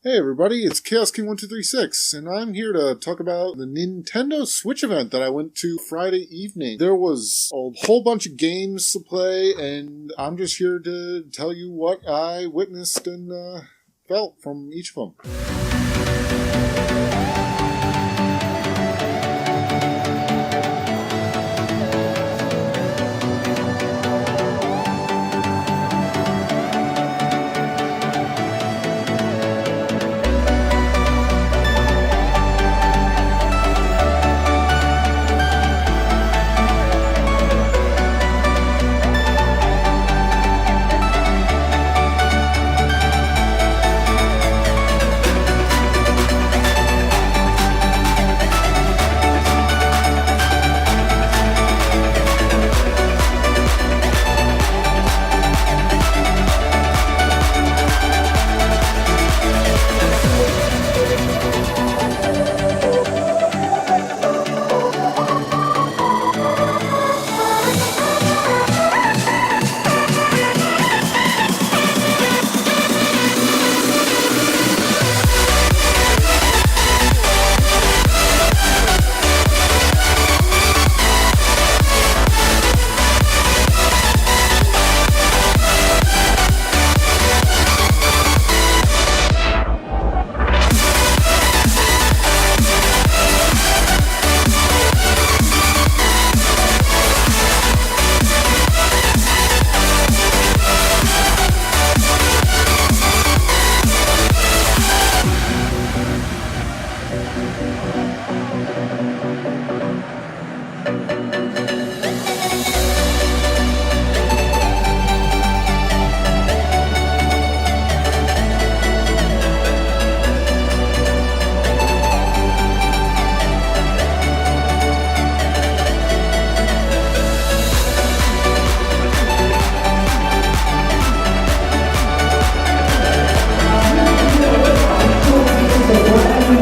Hey everybody, it's Chaos King 1236, and I'm here to talk about the Nintendo Switch event that I went to Friday evening. There was a whole bunch of games to play, and I'm just here to tell you what I witnessed and felt from each of them.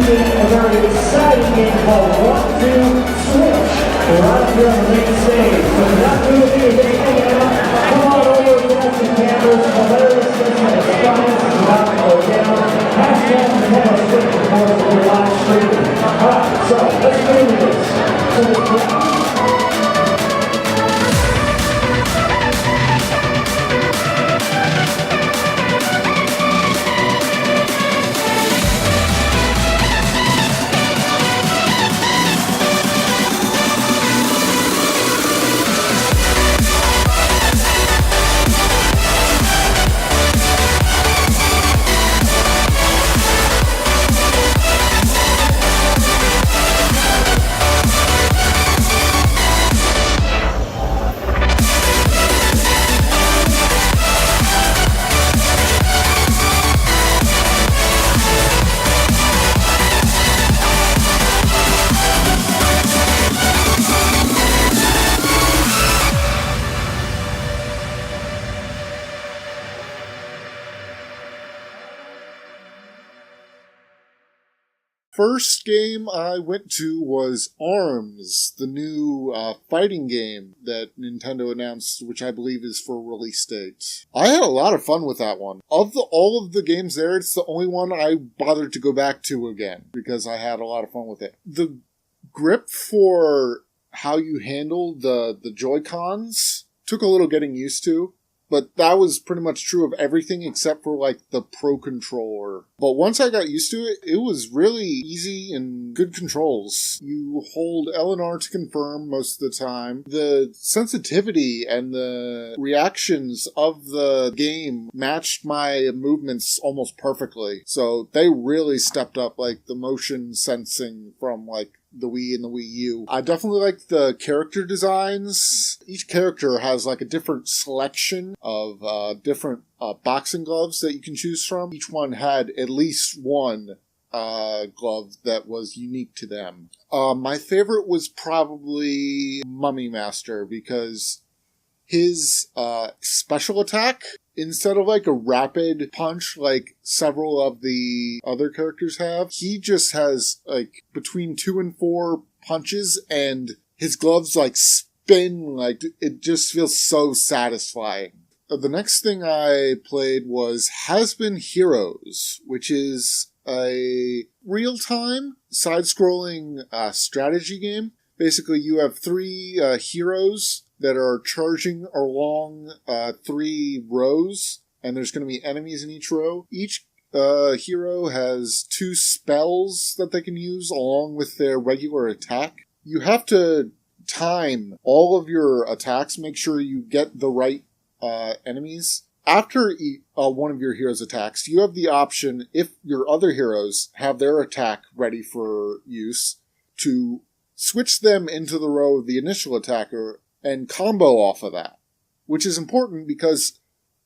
A very exciting game called One Two Switch right here on the main stage. So without doing anything, come on over to the cameras, hilariousness and excitement is about to go down. Hashtag Nintendo Switch, of course, if you're live streaming. Alright, so let's get into this. First game I went to was ARMS, the new fighting game that Nintendo announced, which I believe is for release date. I had a lot of fun with that one. Of all of the games there, it's the only one I bothered to go back to again, because I had a lot of fun with it. The grip for how you handle the Joy-Cons took a little getting used to. But that was pretty much true of everything except for, like, the Pro Controller. But once I got used to it, it was really easy and good controls. You hold L and R to confirm most of the time. The sensitivity and the reactions of the game matched my movements almost perfectly. So they really stepped up, like, the motion sensing from, like, the Wii and the Wii U. I definitely like the character designs. Each character has like a different selection of different boxing gloves that you can choose from. Each one had at least one glove that was unique to them. My favorite was probably Mummy Master because his special attack, instead of like a rapid punch like several of the other characters have, he just has like between 2 and 4 punches and his gloves like spin, like it just feels so satisfying. The next thing I played was Has-Been Heroes, which is a real-time, side-scrolling strategy game. Basically, you have three heroes that are charging along three rows, and there's going to be enemies in each row. Each hero has two spells that they can use along with their regular attack. You have to time all of your attacks, make sure you get the right enemies. After one of your heroes' attacks, you have the option, if your other heroes have their attack ready for use, to switch them into the row of the initial attacker and combo off of that, which is important because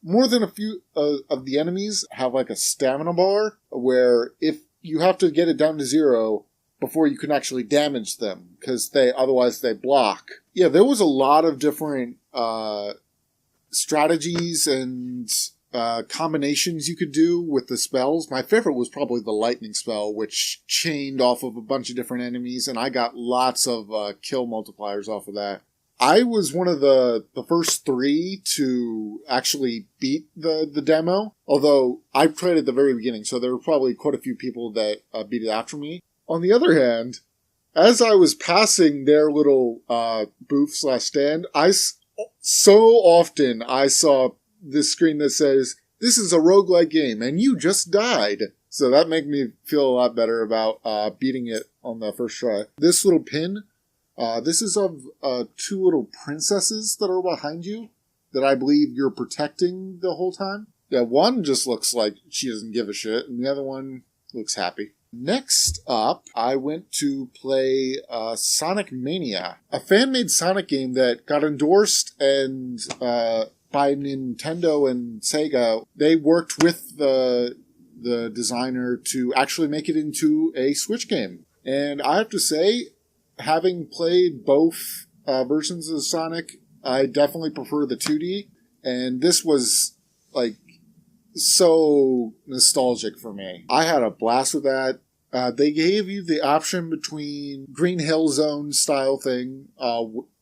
more than a few of the enemies have like a stamina bar where if you have to get it down to 0 before you can actually damage them because otherwise they block. Yeah, there was a lot of different strategies and combinations you could do with the spells. My favorite was probably the lightning spell, which chained off of a bunch of different enemies, and I got lots of kill multipliers off of that. I was one of the first 3 to actually beat the demo, although I played at the very beginning, so there were probably quite a few people that beat it after me. On the other hand, as I was passing their little booth/stand, so often I saw this screen that says, "This is a roguelike game, and you just died." So that made me feel a lot better about beating it on the first try. This little pin, this is of 2 little princesses that are behind you that I believe you're protecting the whole time. Yeah, one just looks like she doesn't give a shit, and the other one looks happy. Next up, I went to play Sonic Mania, a fan-made Sonic game that got endorsed and by Nintendo and Sega. They worked with the designer to actually make it into a Switch game. And I have to say, having played both versions of Sonic, I definitely prefer the 2D. And this was, like, so nostalgic for me. I had a blast with that. They gave you the option between Green Hill Zone style thing,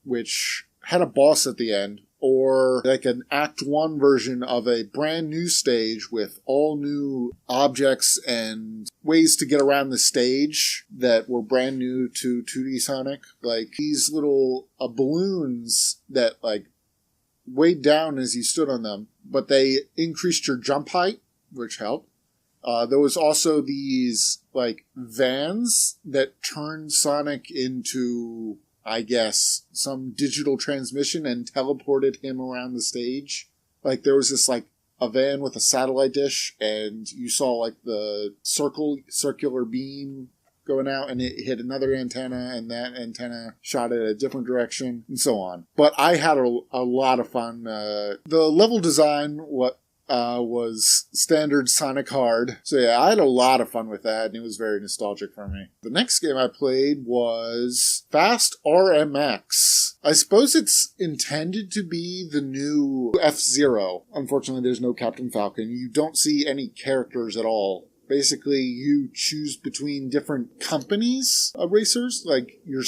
which had a boss at the end, or like an Act 1 version of a brand new stage with all new objects and ways to get around the stage that were brand new to 2D Sonic. Like these little balloons that like weighed down as you stood on them, but they increased your jump height, which helped. There was also these, like, vans that turned Sonic into, I guess, some digital transmission and teleported him around the stage. Like, there was this, like, a van with a satellite dish, and you saw, like, the circular beam going out, and it hit another antenna, and that antenna shot in a different direction, and so on. But I had a lot of fun. The level design, was standard Sonic Hard. So yeah, I had a lot of fun with that, and it was very nostalgic for me. The next game I played was Fast RMX. I suppose it's intended to be the new F-Zero. Unfortunately, there's no Captain Falcon. You don't see any characters at all. Basically, you choose between different companies of racers, like your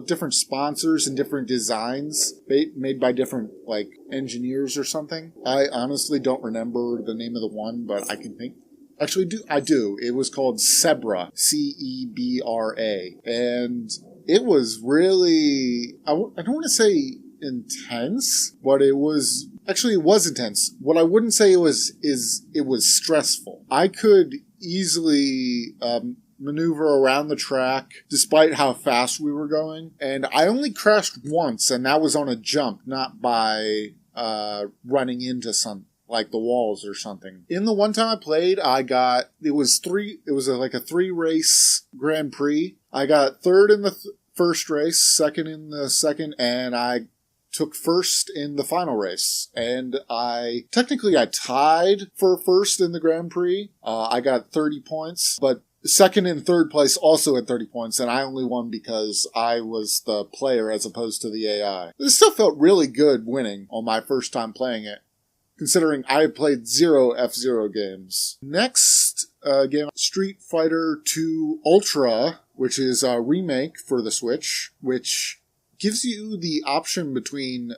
different sponsors and different designs made by different, like, engineers or something. I honestly don't remember the name of the one, but I can think. Actually, I do. It was called Cebra. Cebra. And it was really, I don't want to say intense, but it was intense. What I wouldn't say it was stressful. I could easily maneuver around the track despite how fast we were going, and I only crashed once, and that was on a jump, not by running into some, like, the walls or something. In the one time I played, it was like a 3-race Grand Prix. I got third in the first race, second in the second, and I took first in the final race. And I tied for first in the Grand Prix. I got 30 points, but second and third place also had 30 points, and I only won because I was the player as opposed to the AI. This still felt really good winning on my first time playing it, considering I had played 0 F-Zero games. Next game, Street Fighter II Ultra, which is a remake for the Switch, which gives you the option between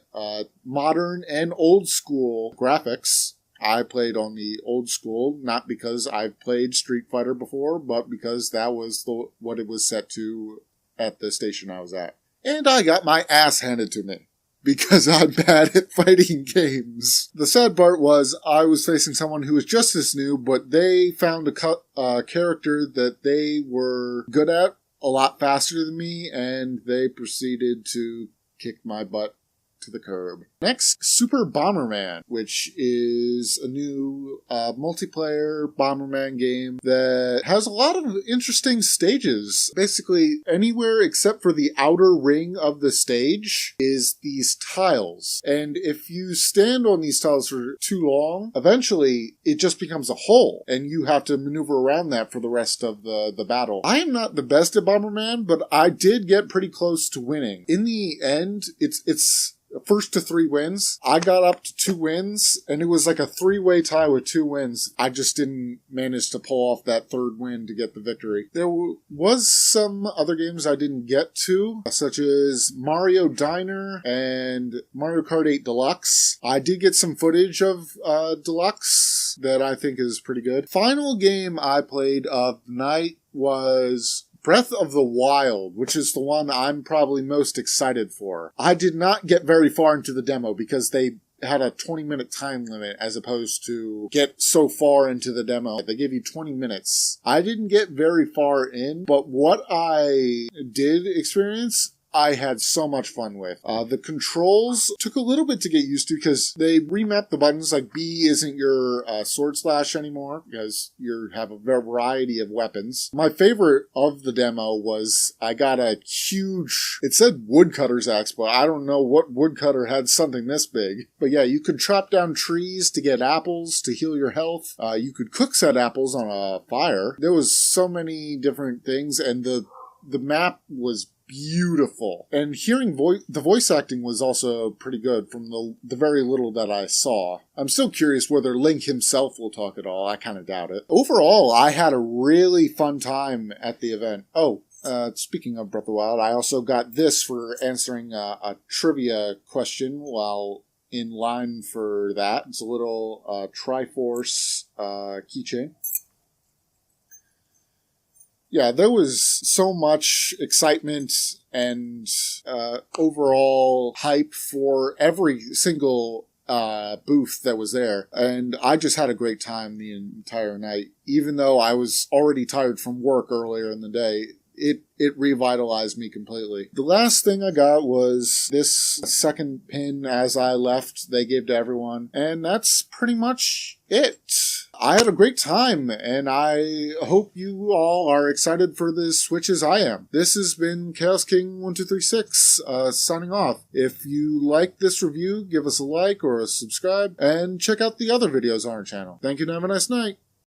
modern and old school graphics. I played on the old school, not because I've played Street Fighter before, but because that was what it was set to at the station I was at. And I got my ass handed to me, because I'm bad at fighting games. The sad part was I was facing someone who was just as new, but they found a character that they were good at a lot faster than me, and they proceeded to kick my butt to the curb. Next, Super Bomberman, which is a new multiplayer Bomberman game that has a lot of interesting stages. Basically, anywhere except for the outer ring of the stage is these tiles. And if you stand on these tiles for too long, eventually it just becomes a hole, and you have to maneuver around that for the rest of the battle. I am not the best at Bomberman, but I did get pretty close to winning. In the end, it's first to 3 wins. I got up to 2 wins, and it was like a 3-way tie with 2 wins. I just didn't manage to pull off that 3rd win to get the victory. There was some other games I didn't get to, such as Mario Diner and Mario Kart 8 Deluxe. I did get some footage of Deluxe that I think is pretty good. Final game I played of the night was Breath of the Wild, which is the one I'm probably most excited for. I did not get very far into the demo because they had a 20-minute time limit as opposed to get so far into the demo. They give you 20 minutes. I didn't get very far in, but what I did experience, I had so much fun with. The controls took a little bit to get used to because they remapped the buttons. Like B isn't your sword slash anymore because you have a variety of weapons. My favorite of the demo was I got a huge, it said woodcutter's axe, but I don't know what woodcutter had something this big. But yeah, you could chop down trees to get apples to heal your health. You could cook said apples on a fire. There was so many different things, and the map was beautiful. And hearing the voice acting was also pretty good from the very little that I saw. I'm still curious whether Link himself will talk at all. I kind of doubt it. Overall, I had a really fun time at the event. Speaking of Breath of the Wild, I also got this for answering a trivia question while in line for that. It's a little Triforce keychain. Yeah, there was so much excitement and overall hype for every single booth that was there. And I just had a great time the entire night. Even though I was already tired from work earlier in the day, it revitalized me completely. The last thing I got was this second pin as I left they gave to everyone. And that's pretty much it. I had a great time, and I hope you all are excited for this Switch as I am. This has been Chaos King 1236 signing off. If you like this review, give us a like or a subscribe, and check out the other videos on our channel. Thank you and have a nice night.